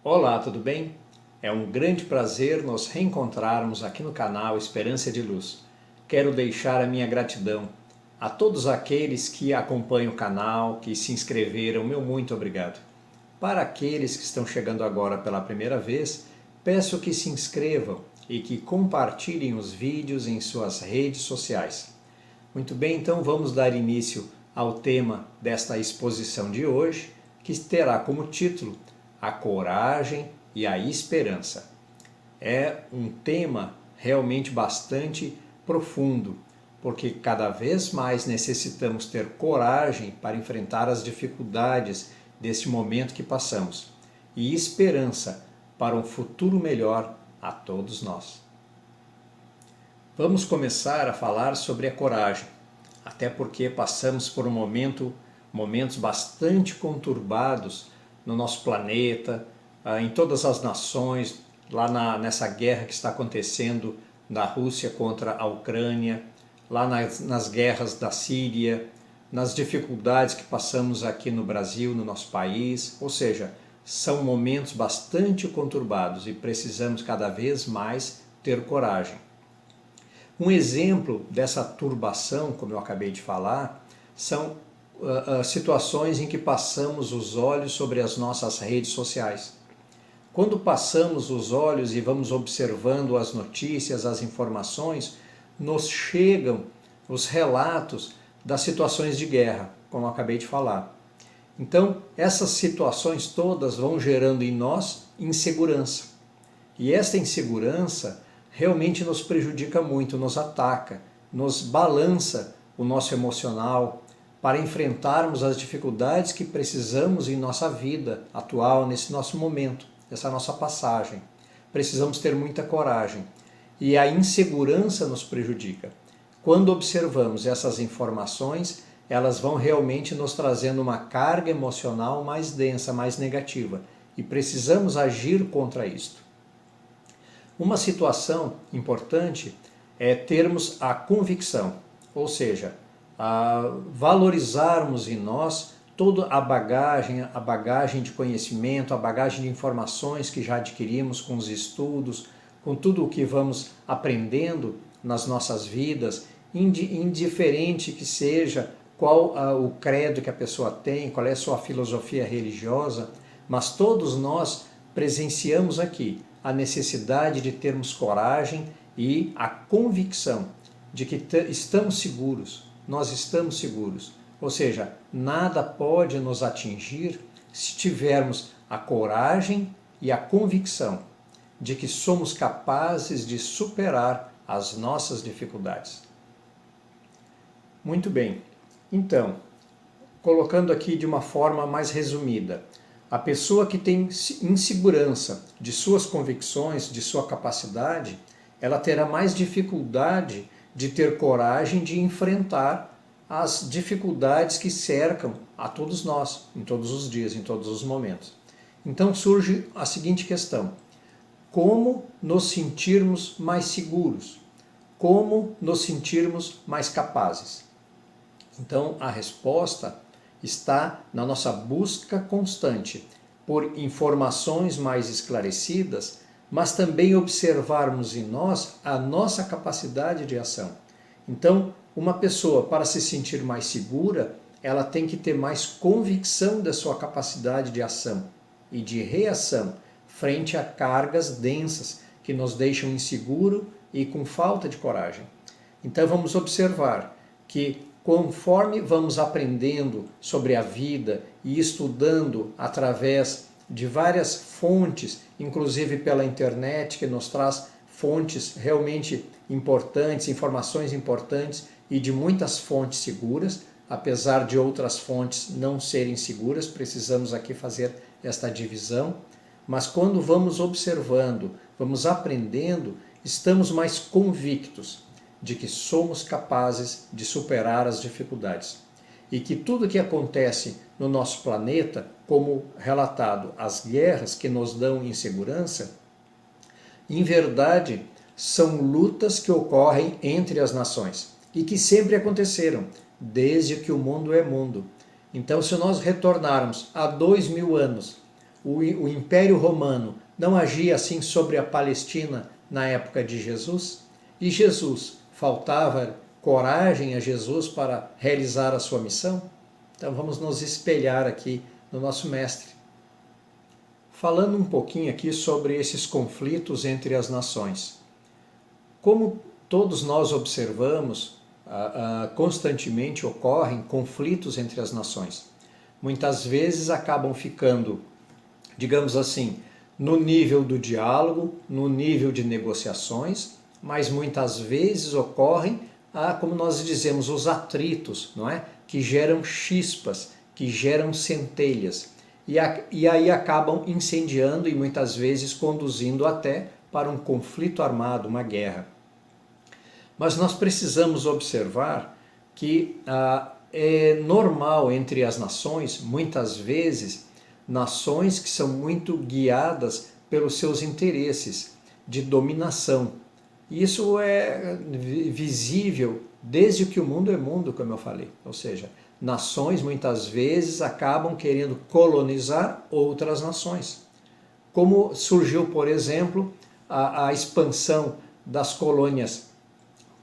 Olá, tudo bem? É um grande prazer nos reencontrarmos aqui no canal Esperança de Luz. Quero deixar a minha gratidão a todos aqueles que acompanham o canal, que se inscreveram, meu muito obrigado. Para aqueles que estão chegando agora pela primeira vez, peço que se inscrevam e que compartilhem os vídeos em suas redes sociais. Muito bem, então vamos dar início ao tema desta exposição de hoje, que terá como título A Coragem e a Esperança. É um tema realmente bastante profundo, porque cada vez mais necessitamos ter coragem para enfrentar as dificuldades deste momento que passamos e esperança para um futuro melhor a todos nós. Vamos começar a falar sobre a coragem, até porque passamos por momentos bastante conturbados no nosso planeta, em todas as nações, nessa guerra que está acontecendo da Rússia contra a Ucrânia, lá nas guerras da Síria, nas dificuldades que passamos aqui no Brasil, no nosso país, ou seja, são momentos bastante conturbados e precisamos cada vez mais ter coragem. Um exemplo dessa turbação, como eu acabei de falar, são situações em que passamos os olhos sobre as nossas redes sociais. Quando passamos os olhos e vamos observando as notícias, as informações, nos chegam os relatos das situações de guerra, como eu acabei de falar. Então, essas situações todas vão gerando em nós insegurança. E esta insegurança realmente nos prejudica muito, nos ataca, nos balança o nosso emocional para enfrentarmos as dificuldades que precisamos em nossa vida atual, nesse nosso momento, essa nossa passagem. Precisamos ter muita coragem. E a insegurança nos prejudica. Quando observamos essas informações, elas vão realmente nos trazendo uma carga emocional mais densa, mais negativa. E precisamos agir contra isto. Uma situação importante é termos a convicção, ou seja, valorizarmos em nós toda a bagagem de conhecimento, a bagagem de informações que já adquirimos com os estudos, com tudo o que vamos aprendendo nas nossas vidas, indiferente que seja qual o credo que a pessoa tem, qual é a sua filosofia religiosa, mas todos nós presenciamos aqui a necessidade de termos coragem e a convicção de que estamos seguros, nós estamos seguros. Ou seja, nada pode nos atingir se tivermos a coragem e a convicção de que somos capazes de superar as nossas dificuldades. Muito bem, então, colocando aqui de uma forma mais resumida, a pessoa que tem insegurança de suas convicções, de sua capacidade, ela terá mais dificuldade de ter coragem de enfrentar as dificuldades que cercam a todos nós, em todos os dias, em todos os momentos. Então surge a seguinte questão: como nos sentirmos mais seguros? Como nos sentirmos mais capazes? Então a resposta está na nossa busca constante por informações mais esclarecidas, mas também observarmos em nós a nossa capacidade de ação. Então, uma pessoa, para se sentir mais segura, ela tem que ter mais convicção da sua capacidade de ação e de reação frente a cargas densas que nos deixam inseguro e com falta de coragem. Então, vamos observar que conforme vamos aprendendo sobre a vida e estudando através de várias fontes, inclusive pela internet, que nos traz fontes realmente importantes, informações importantes e de muitas fontes seguras, apesar de outras fontes não serem seguras, precisamos aqui fazer esta divisão. Mas quando vamos observando, vamos aprendendo, estamos mais convictos de que somos capazes de superar as dificuldades e que tudo que acontece no nosso planeta, como relatado as guerras que nos dão insegurança, em verdade são lutas que ocorrem entre as nações e que sempre aconteceram, desde que o mundo é mundo. Então, se nós retornarmos a 2000 anos, o Império Romano não agia assim sobre a Palestina na época de Jesus? E Jesus, faltava coragem a Jesus para realizar a sua missão? Então vamos nos espelhar aqui no nosso Mestre. Falando um pouquinho aqui sobre esses conflitos entre as nações. Como todos nós observamos, constantemente ocorrem conflitos entre as nações. Muitas vezes acabam ficando, digamos assim, no nível do diálogo, no nível de negociações, mas muitas vezes ocorrem, como nós dizemos, os atritos, não é? Que geram chispas, que geram centelhas, e aí acabam incendiando e muitas vezes conduzindo até para um conflito armado, uma guerra. Mas nós precisamos observar que é normal entre as nações, muitas vezes, nações que são muito guiadas pelos seus interesses de dominação. Isso é visível desde que o mundo é mundo, como eu falei. Ou seja, nações muitas vezes acabam querendo colonizar outras nações. Como surgiu, por exemplo, a expansão das colônias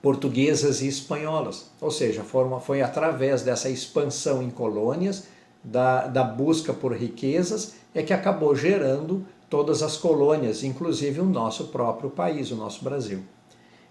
portuguesas e espanholas. Ou seja, foi através dessa expansão em colônias, da busca por riquezas, é que acabou gerando todas as colônias, inclusive o nosso próprio país, o nosso Brasil.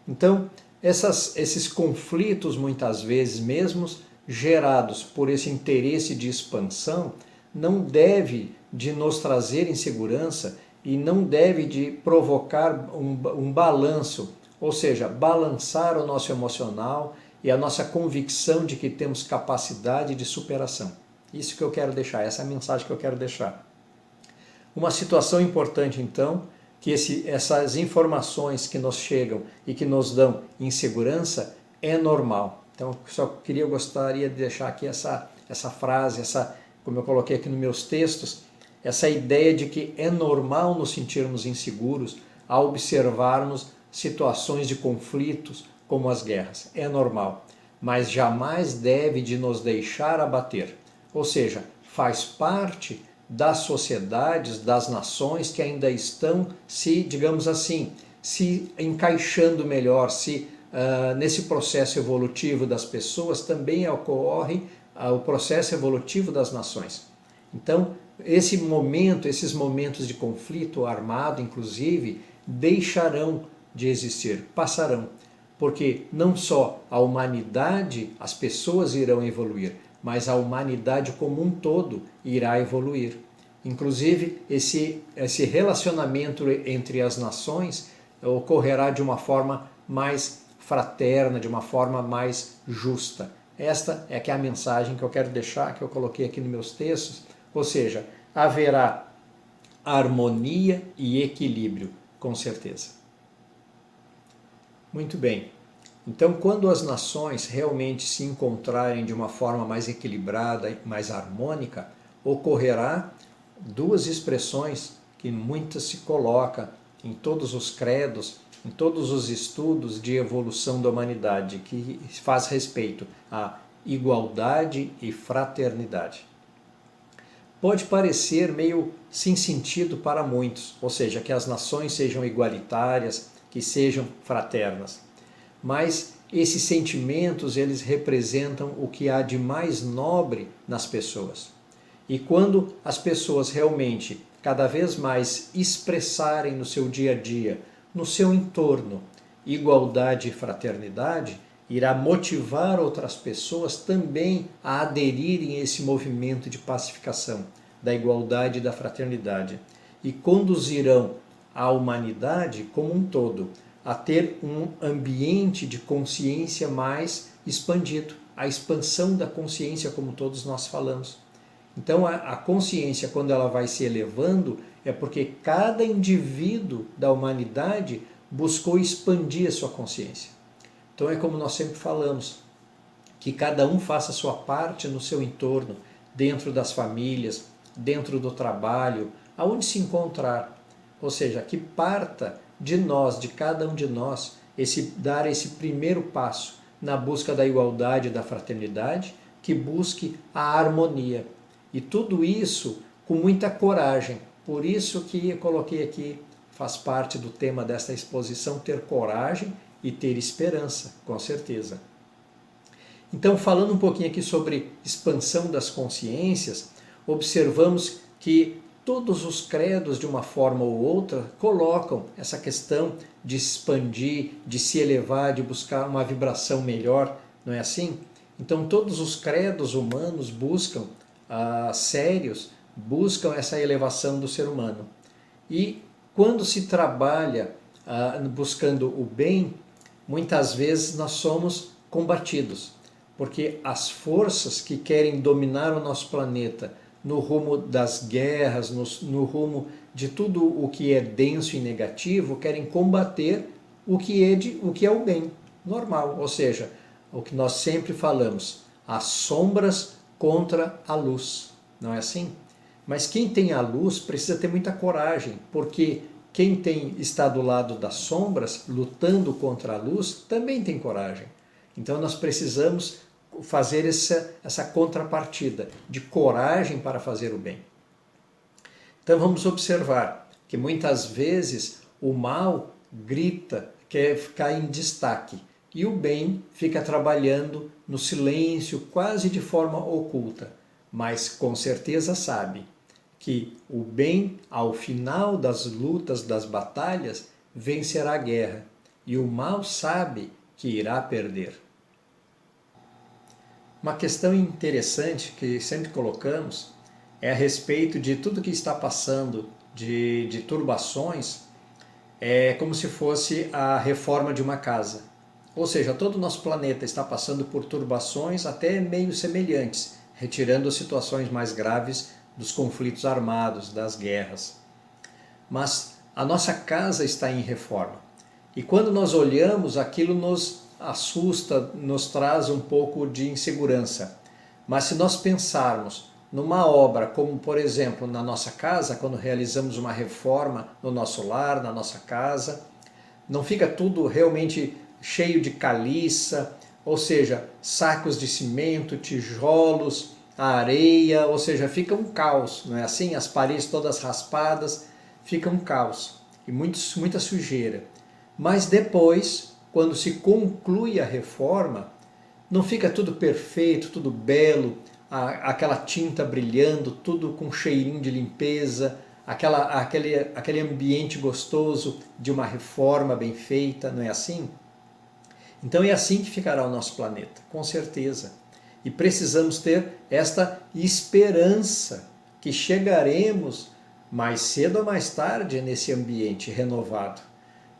Então, esses conflitos, muitas vezes mesmo gerados por esse interesse de expansão, não deve de nos trazer insegurança e não deve de provocar um balanço, ou seja, balançar o nosso emocional e a nossa convicção de que temos capacidade de superação. Isso que eu quero deixar, essa é a mensagem que eu quero deixar. Uma situação importante, então, que essas informações que nos chegam e que nos dão insegurança é normal. Então, gostaria de deixar aqui essa frase, como eu coloquei aqui nos meus textos, essa ideia de que é normal nos sentirmos inseguros ao observarmos situações de conflitos como as guerras. É normal, mas jamais deve de nos deixar abater. Ou seja, faz parte das sociedades, das nações que ainda estão digamos assim, se encaixando melhor, nesse processo evolutivo das pessoas também ocorre o processo evolutivo das nações. Então, esses momentos de conflito armado, inclusive, deixarão de existir, passarão, porque não só a humanidade, as pessoas irão evoluir, mas a humanidade como um todo irá evoluir. Inclusive, esse relacionamento entre as nações ocorrerá de uma forma mais fraterna, de uma forma mais justa. Esta é que é a mensagem que eu quero deixar, que eu coloquei aqui nos meus textos, ou seja, haverá harmonia e equilíbrio, com certeza. Muito bem. Então, quando as nações realmente se encontrarem de uma forma mais equilibrada, mais harmônica, ocorrerá duas expressões que muitas se coloca em todos os credos, em todos os estudos de evolução da humanidade, que faz respeito à igualdade e fraternidade. Pode parecer meio sem sentido para muitos, ou seja, que as nações sejam igualitárias, que sejam fraternas. Mas esses sentimentos, eles representam o que há de mais nobre nas pessoas. E quando as pessoas realmente, cada vez mais, expressarem no seu dia a dia, no seu entorno, igualdade e fraternidade, irá motivar outras pessoas também a aderirem a esse movimento de pacificação, da igualdade e da fraternidade, e conduzirão a humanidade como um todo a ter um ambiente de consciência mais expandido, a expansão da consciência, como todos nós falamos. Então, a consciência, quando ela vai se elevando, é porque cada indivíduo da humanidade buscou expandir a sua consciência. Então, é como nós sempre falamos, que cada um faça a sua parte no seu entorno, dentro das famílias, dentro do trabalho, aonde se encontrar. Ou seja, que parta de nós, de cada um de nós, dar esse primeiro passo na busca da igualdade e da fraternidade, que busque a harmonia. E tudo isso com muita coragem, Por isso que eu coloquei aqui, faz parte do tema desta exposição, ter coragem e ter esperança, com certeza. Então, falando um pouquinho aqui sobre expansão das consciências, observamos que todos os credos, de uma forma ou outra, colocam essa questão de expandir, de se elevar, de buscar uma vibração melhor, não é assim? Então, todos os credos humanos buscam, sérios, buscam essa elevação do ser humano. E quando se trabalha buscando o bem, muitas vezes nós somos combatidos, porque as forças que querem dominar o nosso planeta no rumo das guerras, no rumo de tudo o que é denso e negativo, querem combater o que é o bem normal, ou seja, o que nós sempre falamos, as sombras contra a luz, não é assim? Mas quem tem a luz precisa ter muita coragem, porque quem está do lado das sombras, lutando contra a luz, também tem coragem. Então nós precisamos fazer essa contrapartida de coragem para fazer o bem. Então vamos observar que muitas vezes o mal grita, quer ficar em destaque, e o bem fica trabalhando no silêncio, quase de forma oculta, mas com certeza sabe que o bem, ao final das lutas, das batalhas, vencerá a guerra, e o mal sabe que irá perder. Uma questão interessante que sempre colocamos é a respeito de tudo que está passando de turbações, é como se fosse a reforma de uma casa. Ou seja, todo o nosso planeta está passando por turbações até meio semelhantes, retirando as situações mais graves dos conflitos armados, das guerras. Mas a nossa casa está em reforma. E quando nós olhamos, aquilo nos assusta, nos traz um pouco de insegurança. Mas se nós pensarmos numa obra, como por exemplo na nossa casa, quando realizamos uma reforma no nosso lar, na nossa casa, não fica tudo realmente cheio de caliça, ou seja, sacos de cimento, tijolos, areia, ou seja, fica um caos, não é assim? As paredes todas raspadas, fica um caos e muita sujeira. Mas depois, quando se conclui a reforma, não fica tudo perfeito, tudo belo, aquela tinta brilhando, tudo com cheirinho de limpeza, aquele ambiente gostoso de uma reforma bem feita, não é assim? Então é assim que ficará o nosso planeta, com certeza. E precisamos ter esta esperança que chegaremos mais cedo ou mais tarde nesse ambiente renovado.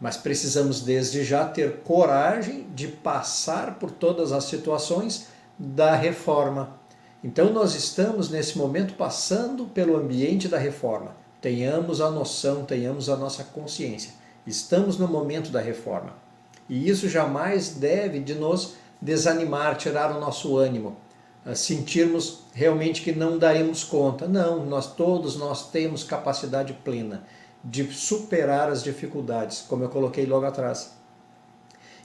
Mas precisamos desde já ter coragem de passar por todas as situações da reforma. Então nós estamos nesse momento passando pelo ambiente da reforma. Tenhamos a noção, tenhamos a nossa consciência. Estamos no momento da reforma. E isso jamais deve de nos desanimar, tirar o nosso ânimo, sentirmos realmente que não daremos conta. Não, todos nós temos capacidade plena de superar as dificuldades, como eu coloquei logo atrás.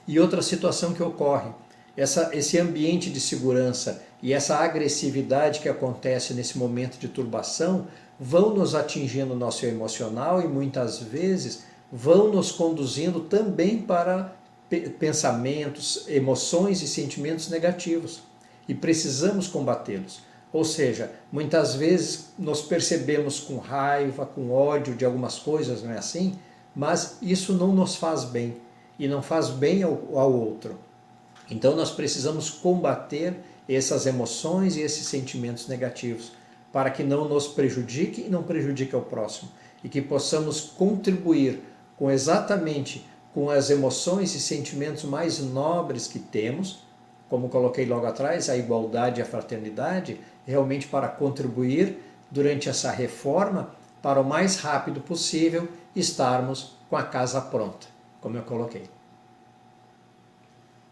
E outra situação que ocorre, esse ambiente de segurança e essa agressividade que acontece nesse momento de turbação vão nos atingindo o nosso emocional e muitas vezes vão nos conduzindo também para pensamentos, emoções e sentimentos negativos. E precisamos combatê-los. Ou seja, muitas vezes nos percebemos com raiva, com ódio de algumas coisas, não é assim? Mas isso não nos faz bem e não faz bem ao outro. Então nós precisamos combater essas emoções e esses sentimentos negativos para que não nos prejudique e não prejudique ao próximo e que possamos contribuir exatamente com as emoções e sentimentos mais nobres que temos, como coloquei logo atrás, a igualdade e a fraternidade, realmente para contribuir durante essa reforma para o mais rápido possível estarmos com a casa pronta, como eu coloquei.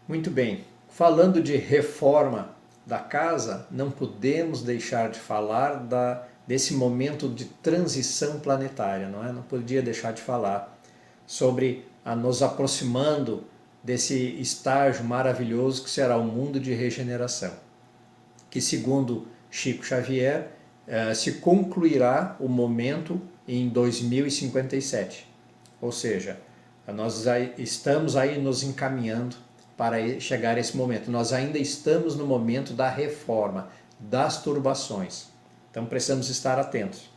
Muito bem, falando de reforma da casa, não podemos deixar de falar desse momento de transição planetária, não é? Não podia deixar de falar sobre nos aproximando desse estágio maravilhoso que será o mundo de regeneração, que segundo Chico Xavier se concluirá o momento em 2057. Ou seja, nós estamos aí nos encaminhando para chegar a esse momento. Nós ainda estamos no momento da reforma, das turbações. Então precisamos estar atentos.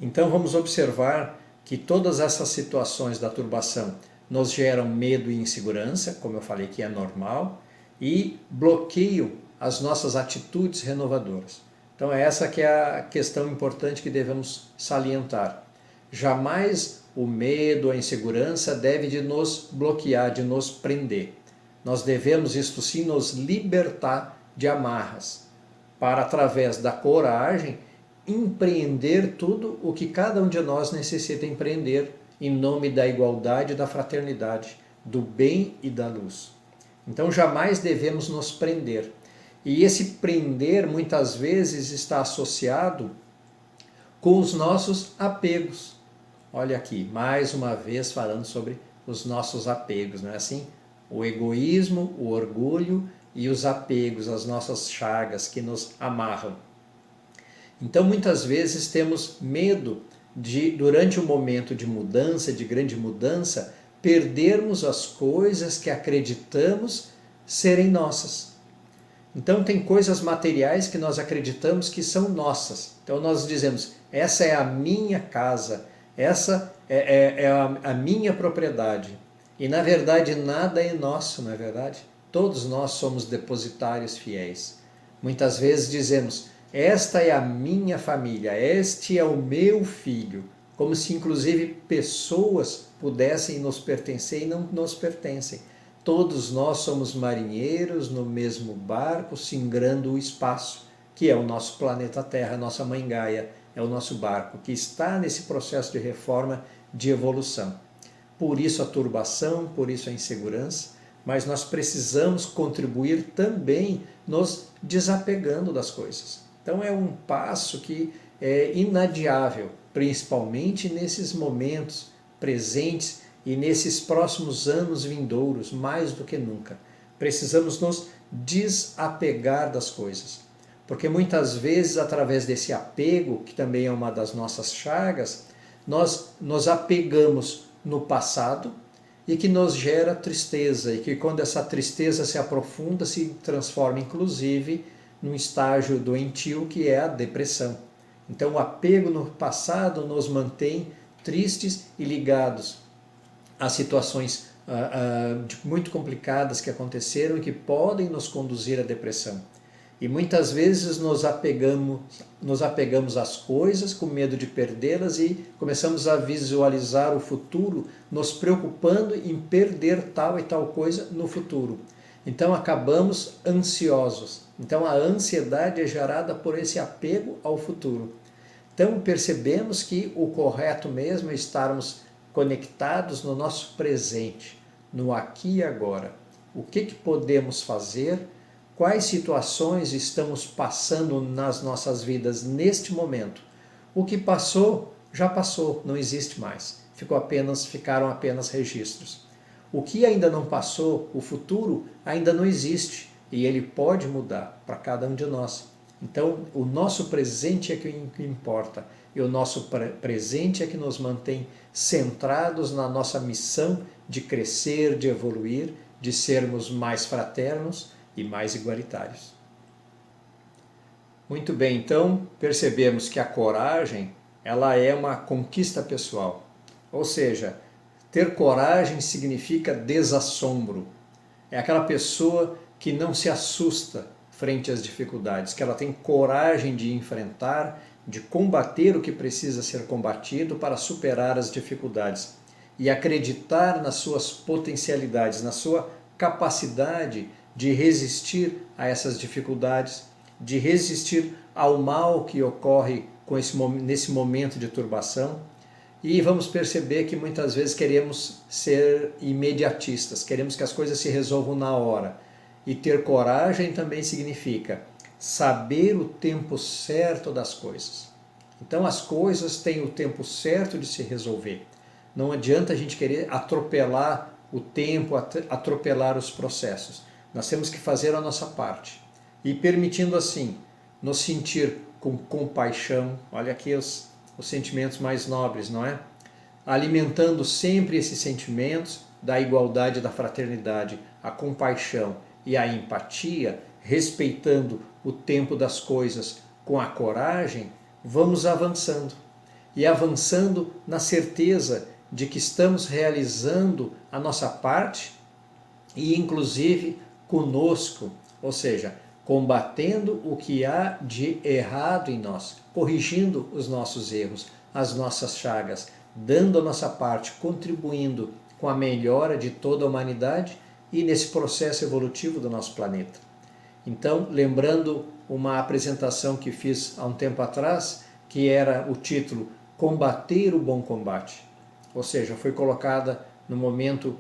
Então vamos observar que todas essas situações da turbação nos geram medo e insegurança, como eu falei que é normal, e bloqueiam as nossas atitudes renovadoras. Então essa que é a questão importante que devemos salientar. Jamais o medo, a insegurança deve de nos bloquear, de nos prender. Nós devemos, isto sim, nos libertar de amarras, para através da coragem empreender tudo o que cada um de nós necessita empreender em nome da igualdade e da fraternidade, do bem e da luz. Então jamais devemos nos prender. E esse prender muitas vezes está associado com os nossos apegos. Olha aqui, mais uma vez falando sobre os nossos apegos, não é assim? O egoísmo, o orgulho e os apegos, as nossas chagas que nos amarram. Então muitas vezes temos medo de, durante um momento de mudança, de grande mudança, perdermos as coisas que acreditamos serem nossas. Então tem coisas materiais que nós acreditamos que são nossas. Então nós dizemos, essa é a minha casa, essa é a minha propriedade. E na verdade nada é nosso, não é verdade? Todos nós somos depositários fiéis. Muitas vezes dizemos, esta é a minha família, este é o meu filho, como se inclusive pessoas pudessem nos pertencer e não nos pertencem. Todos nós somos marinheiros no mesmo barco, singrando o espaço, que é o nosso planeta Terra, a nossa mãe Gaia, é o nosso barco, que está nesse processo de reforma, de evolução. Por isso a turbação, por isso a insegurança, mas nós precisamos contribuir também nos desapegando das coisas. Então é um passo que é inadiável, principalmente nesses momentos presentes e nesses próximos anos vindouros, mais do que nunca. Precisamos nos desapegar das coisas, porque muitas vezes através desse apego, que também é uma das nossas chagas, nós nos apegamos no passado e que nos gera tristeza, e que quando essa tristeza se aprofunda, se transforma inclusive num estágio doentio que é a depressão. Então o apego no passado nos mantém tristes e ligados a situações muito complicadas que aconteceram e que podem nos conduzir à depressão. E muitas vezes nos apegamos às coisas com medo de perdê-las e começamos a visualizar o futuro, nos preocupando em perder tal e tal coisa no futuro. Então acabamos ansiosos. Então a ansiedade é gerada por esse apego ao futuro. Então percebemos que o correto mesmo é estarmos conectados no nosso presente, no aqui e agora. O que podemos fazer? Quais situações estamos passando nas nossas vidas neste momento? O que passou, já passou, não existe mais. Ficaram apenas registros. O que ainda não passou, o futuro, ainda não existe e ele pode mudar para cada um de nós. Então, o nosso presente é que importa e o nosso presente é que nos mantém centrados na nossa missão de crescer, de evoluir, de sermos mais fraternos e mais igualitários. Muito bem, então percebemos que a coragem ela é uma conquista pessoal, ou seja, ter coragem significa desassombro. É aquela pessoa que não se assusta frente às dificuldades, que ela tem coragem de enfrentar, de combater o que precisa ser combatido para superar as dificuldades e acreditar nas suas potencialidades, na sua capacidade de resistir a essas dificuldades, de resistir ao mal que ocorre nesse momento de turbação. E vamos perceber que muitas vezes queremos ser imediatistas, queremos que as coisas se resolvam na hora. E ter coragem também significa saber o tempo certo das coisas. Então as coisas têm o tempo certo de se resolver. Não adianta a gente querer atropelar o tempo, atropelar os processos. Nós temos que fazer a nossa parte. E permitindo assim, nos sentir com compaixão. Olha aqui os sentimentos mais nobres, não é? Alimentando sempre esses sentimentos da igualdade, da fraternidade, a compaixão e a empatia, respeitando o tempo das coisas com a coragem, vamos avançando. E avançando na certeza de que estamos realizando a nossa parte e inclusive conosco, ou seja, combatendo o que há de errado em nós, corrigindo os nossos erros, as nossas chagas, dando a nossa parte, contribuindo com a melhora de toda a humanidade e nesse processo evolutivo do nosso planeta. Então, lembrando uma apresentação que fiz há um tempo atrás, que era o título Combater o Bom Combate, ou seja, foi colocada no momento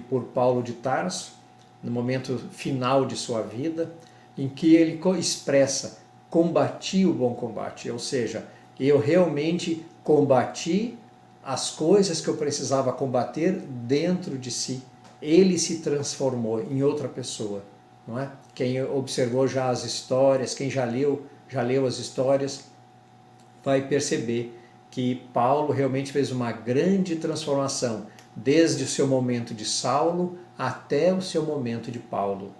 por Paulo de Tarso, no momento final de sua vida, em que ele expressa combati o bom combate, ou seja, eu realmente combati as coisas que eu precisava combater dentro de si. Ele se transformou em outra pessoa, não é? Quem observou já as histórias, quem já leu as histórias, vai perceber que Paulo realmente fez uma grande transformação, desde o seu momento de Saulo até o seu momento de Paulo.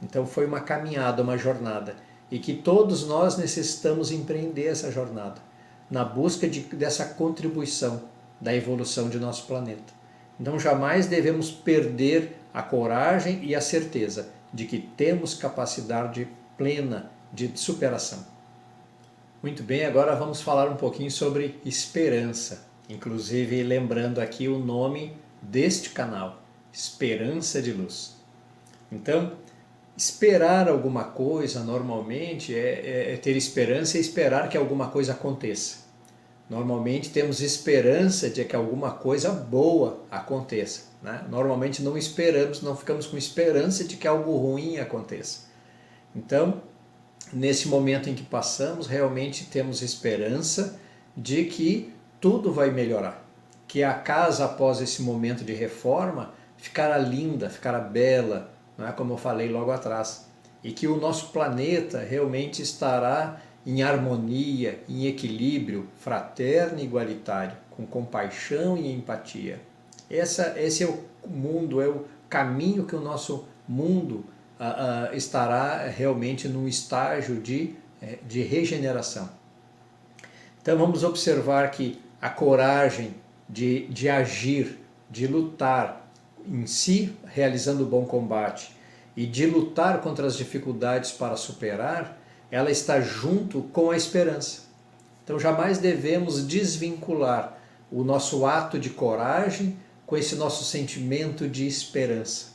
Então foi uma caminhada, uma jornada, e que todos nós necessitamos empreender essa jornada, na busca dessa contribuição da evolução de nosso planeta. Então jamais devemos perder a coragem e a certeza de que temos capacidade plena de superação. Muito bem, agora vamos falar um pouquinho sobre esperança, inclusive lembrando aqui o nome deste canal, Esperança de Luz. Então, esperar alguma coisa normalmente é ter esperança e esperar que alguma coisa aconteça. Normalmente temos esperança de que alguma coisa boa aconteça, né? Normalmente não esperamos, não ficamos com esperança de que algo ruim aconteça. Então, nesse momento em que passamos, realmente temos esperança de que tudo vai melhorar, que a casa após esse momento de reforma ficará linda, ficará bela, não é? Como eu falei logo atrás, e que o nosso planeta realmente estará em harmonia, em equilíbrio fraterno e igualitário, com compaixão e empatia. Esse é o mundo, é o caminho que o nosso mundo estará realmente num estágio de regeneração. Então vamos observar que a coragem de agir, de lutar em si, realizando o bom combate, e de lutar contra as dificuldades para superar, ela está junto com a esperança. Então jamais devemos desvincular o nosso ato de coragem com esse nosso sentimento de esperança.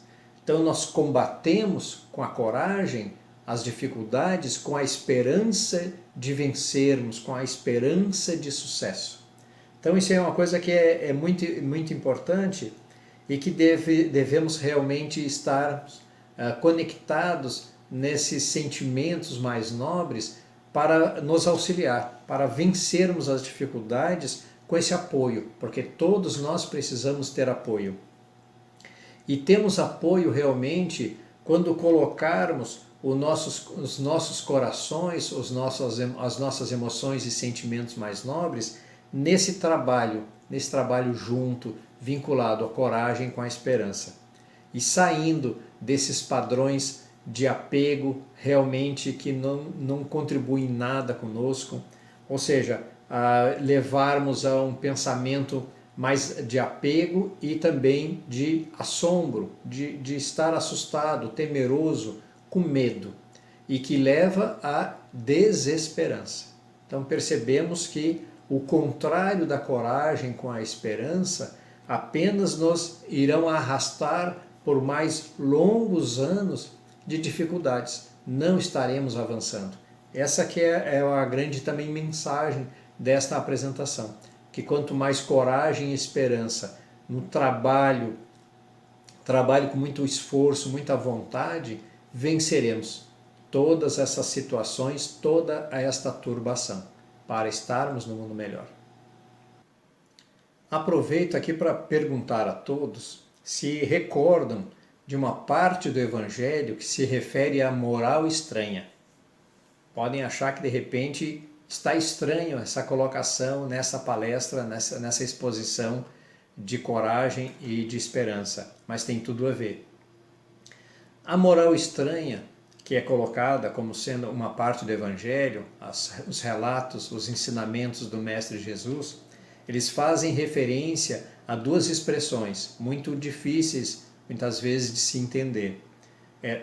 Então nós combatemos com a coragem as dificuldades com a esperança de vencermos, com a esperança de sucesso. Então isso é uma coisa que é muito importante e que devemos realmente estar conectados nesses sentimentos mais nobres para nos auxiliar, para vencermos as dificuldades com esse apoio, porque todos nós precisamos ter apoio. E temos apoio realmente quando colocarmos os nossos corações, as nossas emoções e sentimentos mais nobres nesse trabalho junto, vinculado à coragem com a esperança. E saindo desses padrões de apego realmente que não contribuem nada conosco, ou seja, levarmos a um pensamento mais de apego e também de assombro, de estar assustado, temeroso, com medo, e que leva à desesperança. Então percebemos que o contrário da coragem com a esperança apenas nos irão arrastar por mais longos anos de dificuldades. Não estaremos avançando. Essa que é a grande também mensagem desta apresentação, que quanto mais coragem e esperança no trabalho com muito esforço, muita vontade, venceremos todas essas situações, toda esta turbação, para estarmos no mundo melhor. Aproveito aqui para perguntar a todos se recordam de uma parte do Evangelho que se refere à moral estranha. Podem achar que de repente está estranho essa colocação nessa palestra, nessa exposição de coragem e de esperança, mas tem tudo a ver. A moral estranha, que é colocada como sendo uma parte do Evangelho, os relatos, os ensinamentos do Mestre Jesus, eles fazem referência a duas expressões muito difíceis, muitas vezes, de se entender.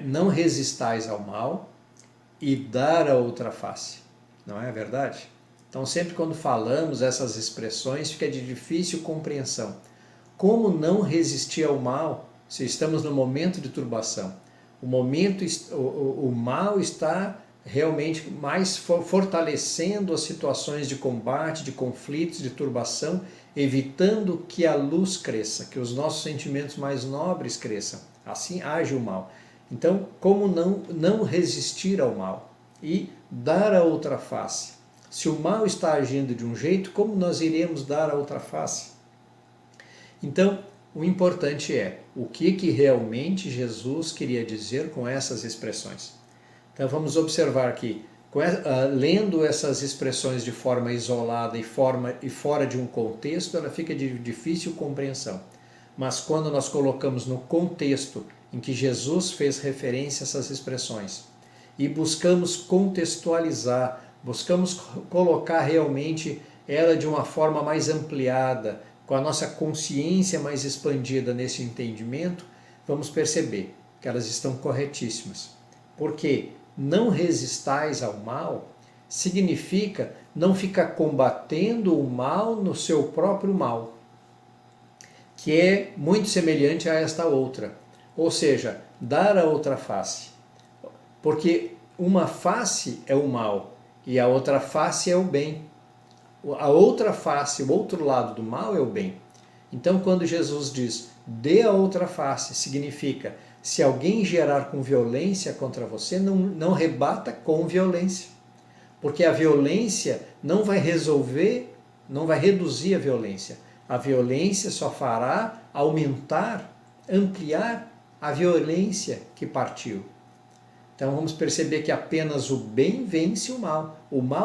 Não resistais ao mal e dar a outra face. Não é verdade? Então, sempre quando falamos essas expressões, fica de difícil compreensão. Como não resistir ao mal se estamos no momento de turbação? O mal está realmente mais fortalecendo as situações de combate, de conflitos, de turbação, evitando que a luz cresça, que os nossos sentimentos mais nobres cresçam. Assim age o mal. Então, como não resistir ao mal e dar a outra face? Se o mal está agindo de um jeito, como nós iremos dar a outra face? Então, o importante é o que realmente Jesus queria dizer com essas expressões. Então vamos observar que, lendo essas expressões de forma isolada e fora de um contexto, ela fica de difícil compreensão. Mas quando nós colocamos no contexto em que Jesus fez referência a essas expressões e buscamos contextualizar, buscamos colocar realmente ela de uma forma mais ampliada, com a nossa consciência mais expandida nesse entendimento, vamos perceber que elas estão corretíssimas. Porque não resistais ao mal significa não ficar combatendo o mal no seu próprio mal, que é muito semelhante a esta outra. Ou seja, dar a outra face. Porque uma face é o mal e a outra face é o bem. A outra face, o outro lado do mal é o bem. Então, quando Jesus diz, dê a outra face, significa, se alguém gerar com violência contra você, não rebata com violência. Porque a violência não vai resolver, não vai reduzir a violência. A violência só fará aumentar, ampliar a violência que partiu. Então vamos perceber que apenas o bem vence o mal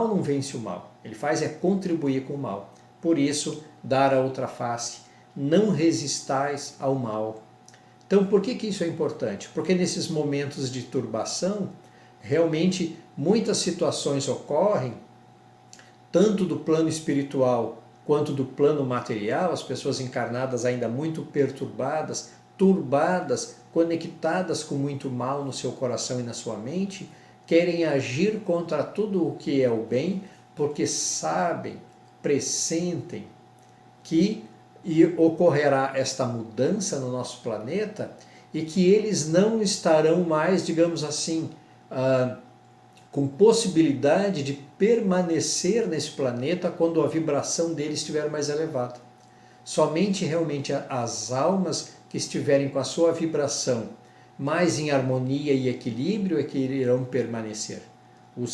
não vence o mal. Ele faz contribuir com o mal. Por isso, dar a outra face. Não resistais ao mal. Então, por que isso é importante? Porque nesses momentos de turbação, realmente muitas situações ocorrem, tanto do plano espiritual quanto do plano material, as pessoas encarnadas ainda muito perturbadas, turbadas, conectadas com muito mal no seu coração e na sua mente, querem agir contra tudo o que é o bem, porque sabem, pressentem que ocorrerá esta mudança no nosso planeta e que eles não estarão mais, digamos assim, com possibilidade de permanecer nesse planeta quando a vibração deles estiver mais elevada. Somente realmente as almas que estiverem com a sua vibração mais em harmonia e equilíbrio é que irão permanecer.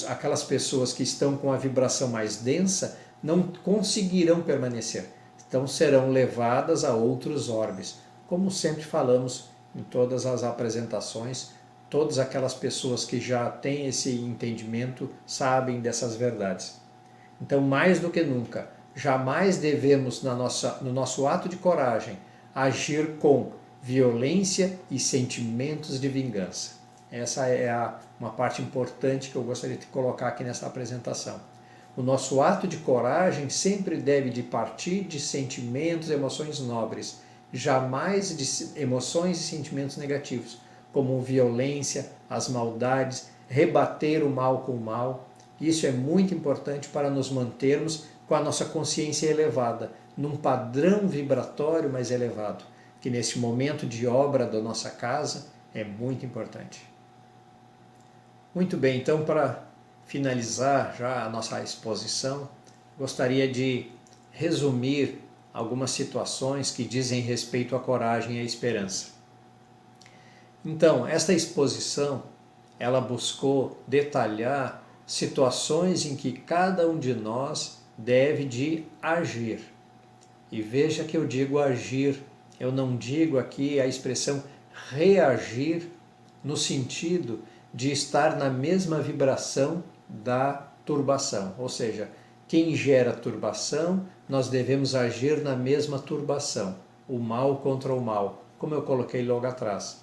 Aquelas pessoas que estão com a vibração mais densa não conseguirão permanecer. Então serão levadas a outros orbes. Como sempre falamos em todas as apresentações, todas aquelas pessoas que já têm esse entendimento sabem dessas verdades. Então, mais do que nunca, jamais devemos, no nosso ato de coragem, agir com violência e sentimentos de vingança. Essa é uma parte importante que eu gostaria de colocar aqui nessa apresentação. O nosso ato de coragem sempre deve de partir de sentimentos, emoções nobres, jamais de emoções e sentimentos negativos, como violência, as maldades, rebater o mal com o mal. Isso é muito importante para nos mantermos com a nossa consciência elevada, num padrão vibratório mais elevado, que nesse momento de obra da nossa casa é muito importante. Muito bem, então para finalizar já a nossa exposição, gostaria de resumir algumas situações que dizem respeito à coragem e à esperança. Então, esta exposição, ela buscou detalhar situações em que cada um de nós deve de agir. E veja que eu digo agir, eu não digo aqui a expressão reagir no sentido de estar na mesma vibração da turbação. Ou seja, quem gera turbação, nós devemos agir na mesma turbação. O mal contra o mal, como eu coloquei logo atrás.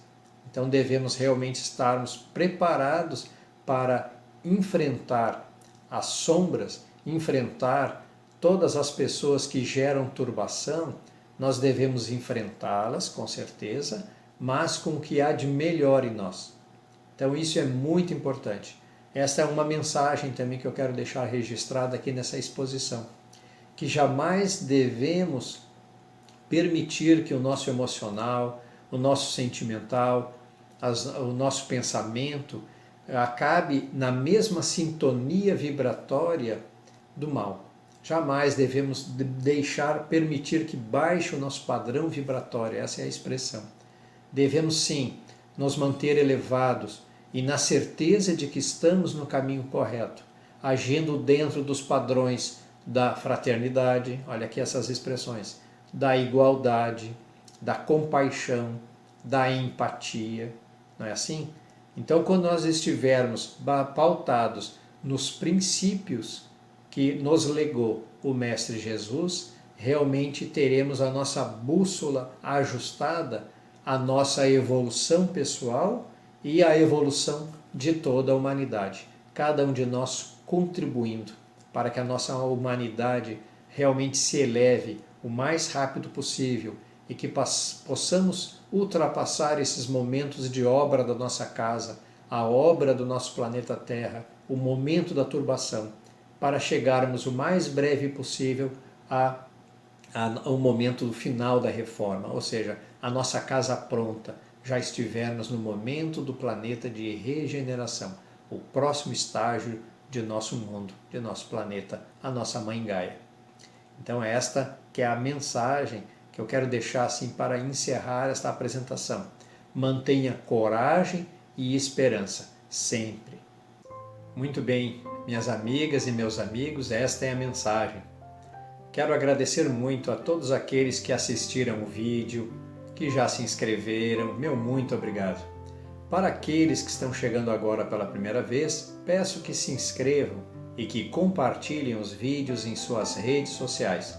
Então devemos realmente estarmos preparados para enfrentar as sombras, enfrentar todas as pessoas que geram turbação. Nós devemos enfrentá-las, com certeza, mas com o que há de melhor em nós. Então isso é muito importante. Esta é uma mensagem também que eu quero deixar registrada aqui nessa exposição, que jamais devemos permitir que o nosso emocional, o nosso sentimental, o nosso pensamento acabe na mesma sintonia vibratória do mal. Jamais devemos permitir que baixe o nosso padrão vibratório, essa é a expressão. Devemos sim nos manter elevados e na certeza de que estamos no caminho correto, agindo dentro dos padrões da fraternidade, olha aqui essas expressões, da igualdade, da compaixão, da empatia, não é assim? Então, quando nós estivermos pautados nos princípios que nos legou o Mestre Jesus, realmente teremos a nossa bússola ajustada à nossa evolução pessoal e à evolução de toda a humanidade. Cada um de nós contribuindo para que a nossa humanidade realmente se eleve o mais rápido possível e que possamos ultrapassar esses momentos de obra da nossa casa, a obra do nosso planeta Terra, o momento da turbação, para chegarmos o mais breve possível ao momento final da reforma, ou seja, a nossa casa pronta, já estivermos no momento do planeta de regeneração, o próximo estágio de nosso mundo, de nosso planeta, a nossa Mãe Gaia. Então esta que é a mensagem que eu quero deixar assim para encerrar esta apresentação. Mantenha coragem e esperança, sempre. Muito bem, minhas amigas e meus amigos, esta é a mensagem. Quero agradecer muito a todos aqueles que assistiram o vídeo, que já se inscreveram, meu muito obrigado. Para aqueles que estão chegando agora pela primeira vez, peço que se inscrevam e que compartilhem os vídeos em suas redes sociais.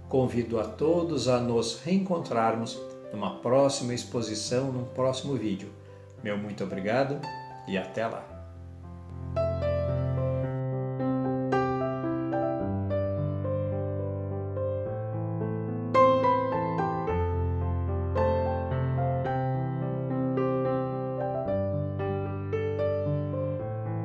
Convido a todos a nos reencontrarmos numa próxima exposição, num próximo vídeo. Meu muito obrigado e até lá!